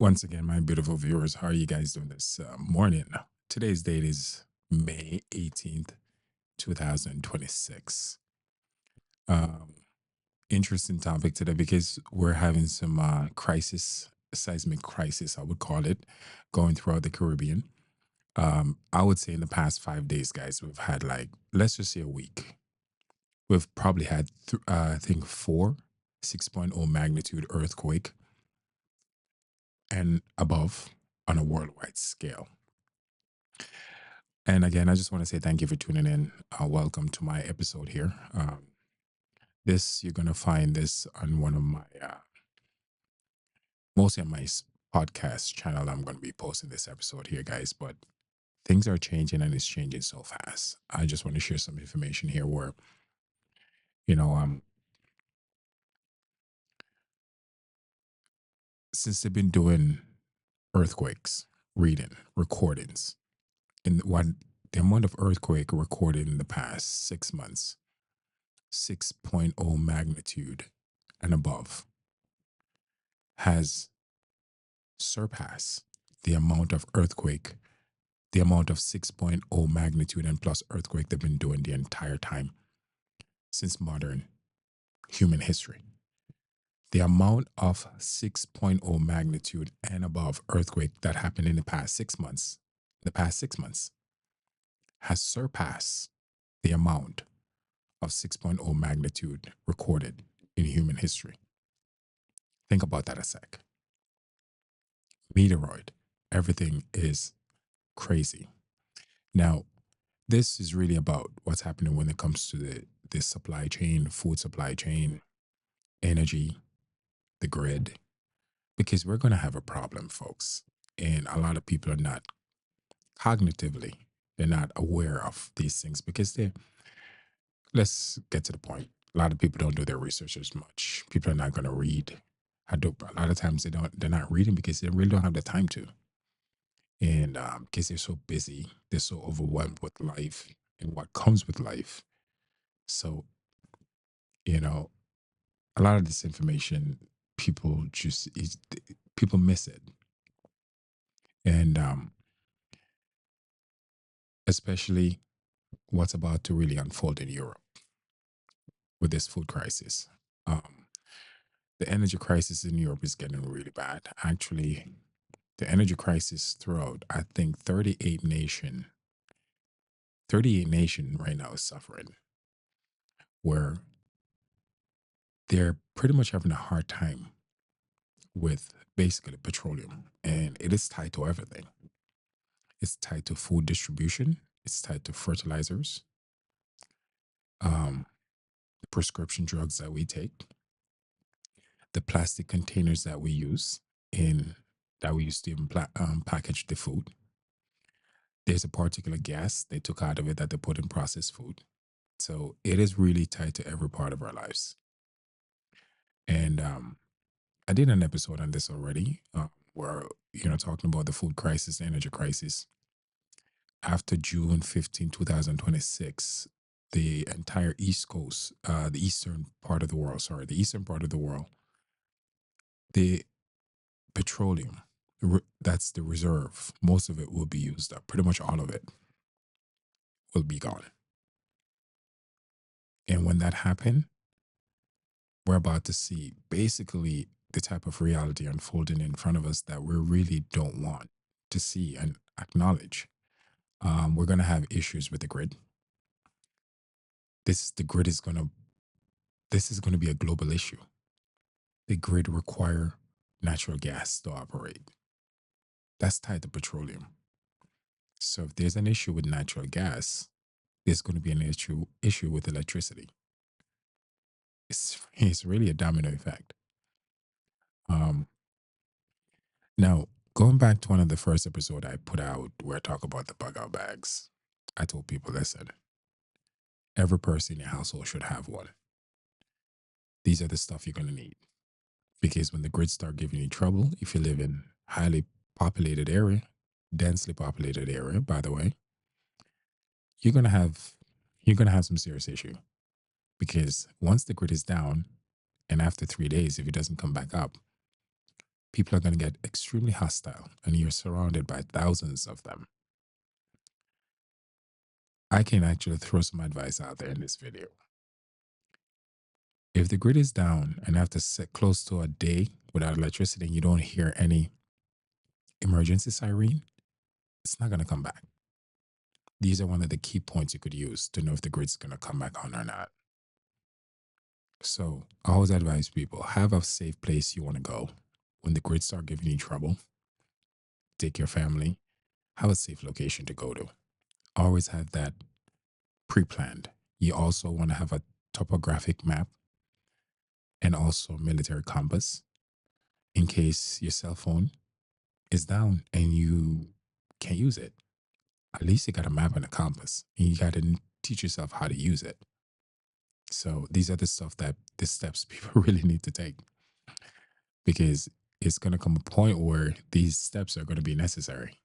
Once again, my beautiful viewers, how are you guys doing this morning? Today's date is May 18th, 2026. Um, Interesting topic today because we're having some seismic crisis, I would call it, going throughout the Caribbean. I would say in the past 5 days, guys, we've had like, let's just say a week. We've probably had, I think, four 6.0 magnitude earthquake and above on a worldwide scale. And again, I just want to say thank you for tuning in. Welcome to my episode here. This you're gonna find this on one of my mostly on my podcast channel. I'm gonna be posting this episode here, guys. But things are changing and it's changing so fast. I just want to share some information here where you know since they've been doing earthquakes, reading recordings, and what the amount of earthquake recorded in the past 6 months, 6.0 magnitude and above, has surpass the amount of earthquake, the amount of 6.0 magnitude and plus earthquake they've been doing the entire time since modern human history. The amount of 6.0 magnitude and above earthquake that happened in the past 6 months, has surpassed the amount of 6.0 magnitude recorded in human history. Think about that a sec. Meteoroid, everything is crazy. Now, this is really about what's happening when it comes to the supply chain, food supply chain, energy, the grid, because we're going to have a problem, folks. And a lot of people are not cognitively, they're not aware of these things because let's get to the point. A lot of people don't do their research as much. People are not going to read. A lot of times they're not reading because they really don't have the time to. And because they're so busy, they're so overwhelmed with life and what comes with life. So, you know, a lot of this information people miss it, and especially what's about to really unfold in Europe with this food crisis. um the energy crisis in Europe is getting really bad. Actually, the energy crisis throughout, I think, 38 nation right now is suffering, where they're pretty much having a hard time with basically petroleum, and it is tied to everything. It's tied to food distribution. It's tied to fertilizers, um, the prescription drugs that we take, the plastic containers in that we use to even package the food. There's a particular gas they took out of it that they put in processed food. So it is really tied to every part of our lives. And I did an episode on this already, where talking about the food crisis, the energy crisis. After June 15, 2026, the entire East Coast, the eastern part of the world, sorry, the eastern part of the world, the petroleum, that's the reserve, most of it will be used up. Pretty much all of it will be gone. And when that happened, we're about to see basically the type of reality unfolding in front of us that we really don't want to see and acknowledge. We're going to have issues with the grid. The grid is going to, this is going to be a global issue. The grid require natural gas to operate. That's tied to petroleum. So if there's an issue with natural gas, there's going to be an issue with electricity. It's really a domino effect. Um, Now, going back to one of the first episode I put out where I talk about the bug out bags, I told people, listen, every person in your household should have one. These are the stuff you're going to need because when the grids start giving you trouble, if you live in highly populated area, densely populated area, by the way, you're going to have some serious issue because once the grid is down and after 3 days, if it doesn't come back up, people are going to get extremely hostile and you're surrounded by thousands of them. I can actually throw some advice out there in this video. If the grid is down and after close to a day without electricity and you don't hear any emergency siren, it's not going to come back. These are one of the key points you could use to know if the grid's going to come back on or not. So I always advise people, have a safe place you want to go. When the grid start giving you trouble, take your family, have a safe location to go to. Always have that pre-planned. You also want to have a topographic map and also military compass in case your cell phone is down and you can't use it. At least you got a map and a compass, and you got to teach yourself how to use it. So these are the steps people really need to take, because it's going to come a point where these steps are going to be necessary.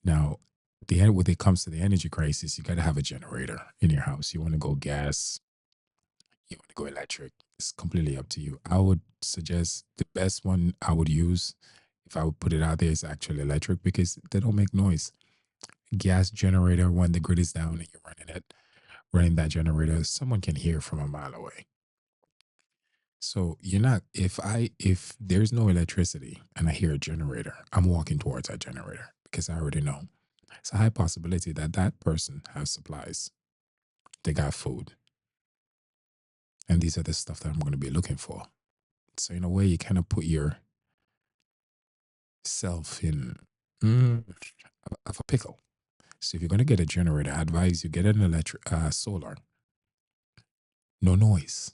Now, the end when it comes to the energy crisis, you got to have a generator in your house. You want to go gas, you want to go electric. It's completely up to you. I would suggest the best one I would use, if I would put it out there, is actually electric because they don't make noise. Gas generator, when the grid is down and you're running that generator, someone can hear from a mile away. So you're not if there's no electricity and I hear a generator, I'm walking towards that generator because I already know it's a high possibility that that person has supplies. They got food, and these are the stuff that I'm going to be looking for. So in a way, you kind of put yourself in mm, of a pickle. So if you're going to get a generator, I advise you get an electric solar. No noise.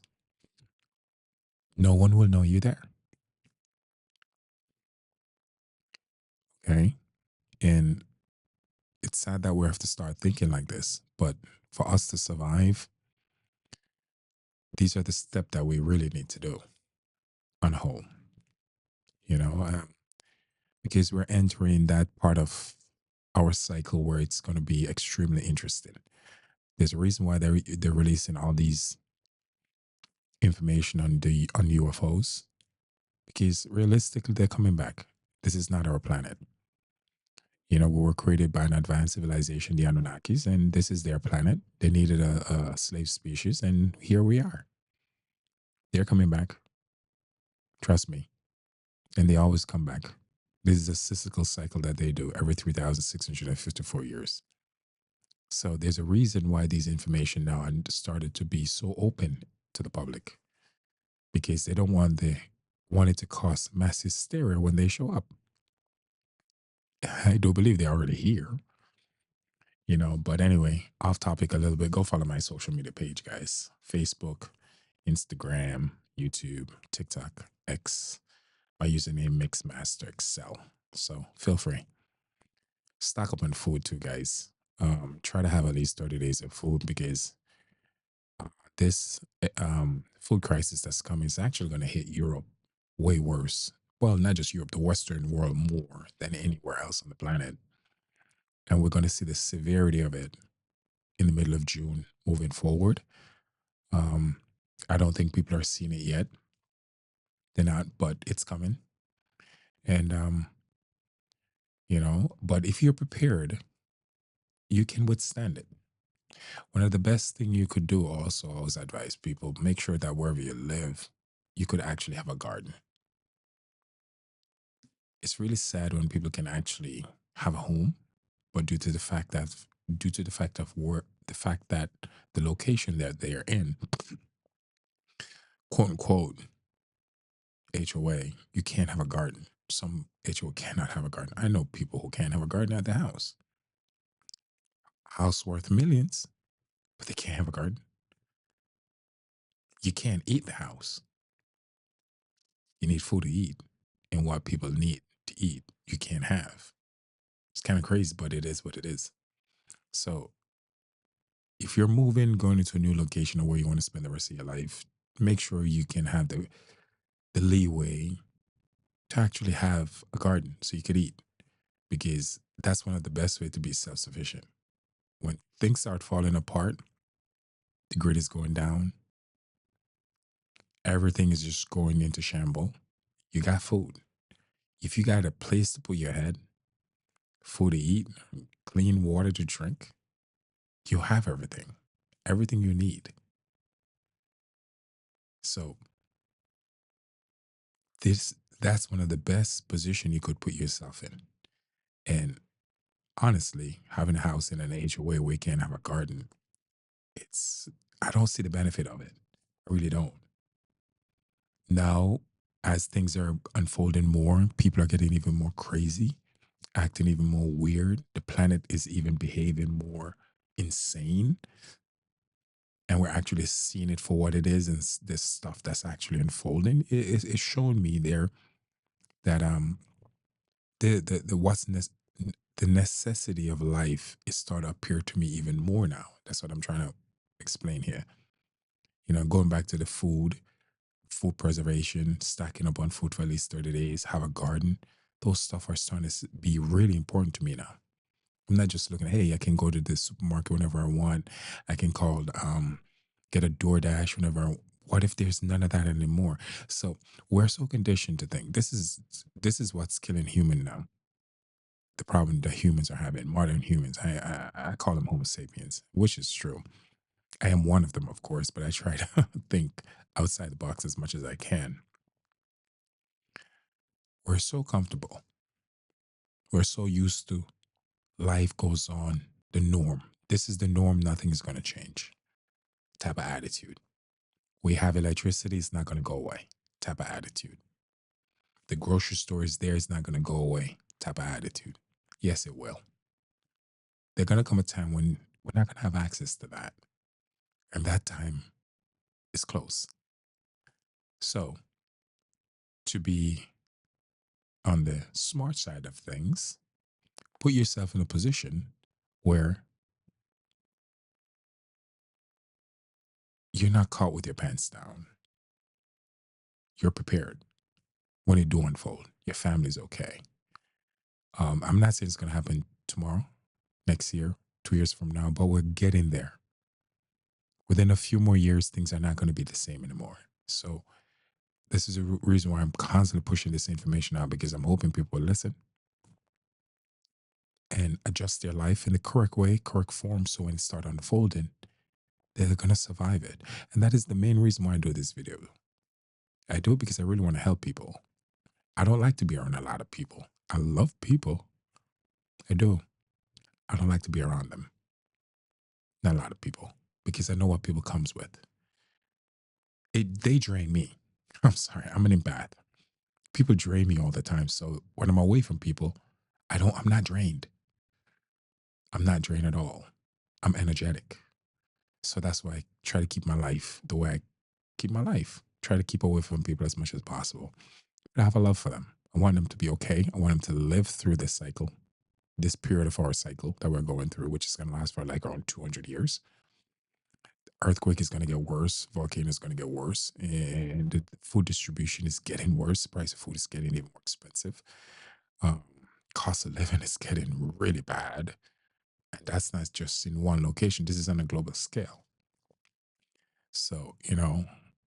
No one will know you there. Okay, and it's sad that we have to start thinking like this, but for us to survive, these are the steps that we really need to do on whole, you know, because we're entering that part of our cycle where it's going to be extremely interesting. There's a reason why they're releasing all these information on UFOs, because realistically they're coming back. This is not our planet. You know, we were created by an advanced civilization, the Anunnakis, and this is their planet. They needed a slave species, and here we are. They're coming back. Trust me. And they always come back. This is a cyclical cycle that they do every 3,654 years. So there's a reason why these information now started to be so open to the public, because they don't want it to cause mass hysteria when they show up. I do believe they're already here, you know. But anyway, off topic a little bit. Go follow my social media page, guys. Facebook, Instagram, YouTube, TikTok, X. My username Mixmaster Excel. So feel free. Stock up on food too, guys. Try to have at least 30 days of food, because this food crisis that's coming is actually going to hit Europe way worse. Well, not just Europe, the Western world more than anywhere else on the planet. And we're going to see the severity of it in the middle of June moving forward. Um, I don't think people are seeing it yet. They're not, but it's coming. And, but if you're prepared, you can withstand it. One of the best thing you could do also, I always advise people, make sure that wherever you live, you could actually have a garden. It's really sad when people can actually have a home, but due to the fact of work, the fact that the location that they are in, quote unquote, HOA, you can't have a garden. Some HOA cannot have a garden. I know people who can't have a garden at their house. House worth millions, but they can't have a garden. You can't eat the house. You need food to eat. And what people need to eat, you can't have. It's kind of crazy, but it is what it is. So if you're moving, going into a new location or where you want to spend the rest of your life, make sure you can have the leeway to actually have a garden so you could eat, because that's one of the best way to be self-sufficient. When things start falling apart, the grid is going down, everything is just going into shamble. You got food. If you got a place to put your head, food to eat, clean water to drink, you have everything, everything you need. So this that's one of the best position you could put yourself in. And honestly, having a house in an HOA where you can't have a garden, it's I don't see the benefit of it. I really don't. Now, as things are unfolding more, people are getting even more crazy, acting even more weird. The planet is even behaving more insane. And we're actually seeing it for what it is, and this stuff that's actually unfolding. It's showing me there that the the necessity of life is starting to appear to me even more now. That's what I'm trying to explain here. Going back to the food preservation, stacking up on food for at least 30 days, have a garden. Those stuff are starting to be really important to me now. I'm not just looking, hey, I can go to the supermarket whenever I want. I can call, get a DoorDash whenever what if there's none of that anymore? So we're so conditioned to think this is what's killing human now. The problem that humans are having, modern humans. I call them Homo sapiens, which is true. I am one of them, of course, but I try to think outside the box as much as I can. We're so comfortable. We're so used to life goes on, the norm. This is the norm, nothing is going to change. Type of attitude. We have electricity, it's not going to go away. Type of attitude. The grocery store is there, it's not going to go away. Type of attitude. Yes, it will. There's going to come a time when we're not going to have access to that. And that time is close. So, to be on the smart side of things, put yourself in a position where you're not caught with your pants down. You're prepared when it do unfold. Your family's okay. I'm not saying it's going to happen tomorrow, next year, 2 years from now, but we're getting there. Within a few more years, things are not going to be the same anymore. So this is a reason why I'm constantly pushing this information out, because I'm hoping people will listen and adjust their life in the correct way, correct form. So when it start unfolding, they're going to survive it. And that is the main reason why I do this video. I do it because I really want to help people. I don't like to be around a lot of people. I love people. I do. I don't like to be around them. Not a lot of people, because I know what people comes with. They drain me. I'm sorry. I'm an empath. People drain me all the time. So when I'm away from people, I'm not drained. I'm not drained at all. I'm energetic. So that's why I try to keep my life the way I keep my life. Try to keep away from people as much as possible. But I have a love for them. I want them to be okay. I want them to live through this cycle, this period of our cycle that we're going through, which is going to last for like around 200 years. Earthquake is going to get worse. Volcano is going to get worse. And the food distribution is getting worse. The price of food is getting even more expensive. Um, Cost of living is getting really bad. And that's not just in one location. This is on a global scale. So,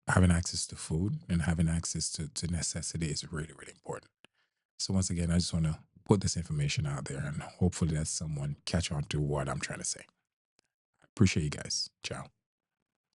having access to food and having access to necessity is really, really important. So once again, I just want to put this information out there, and hopefully that someone catch on to what I'm trying to say. Appreciate you guys. Ciao.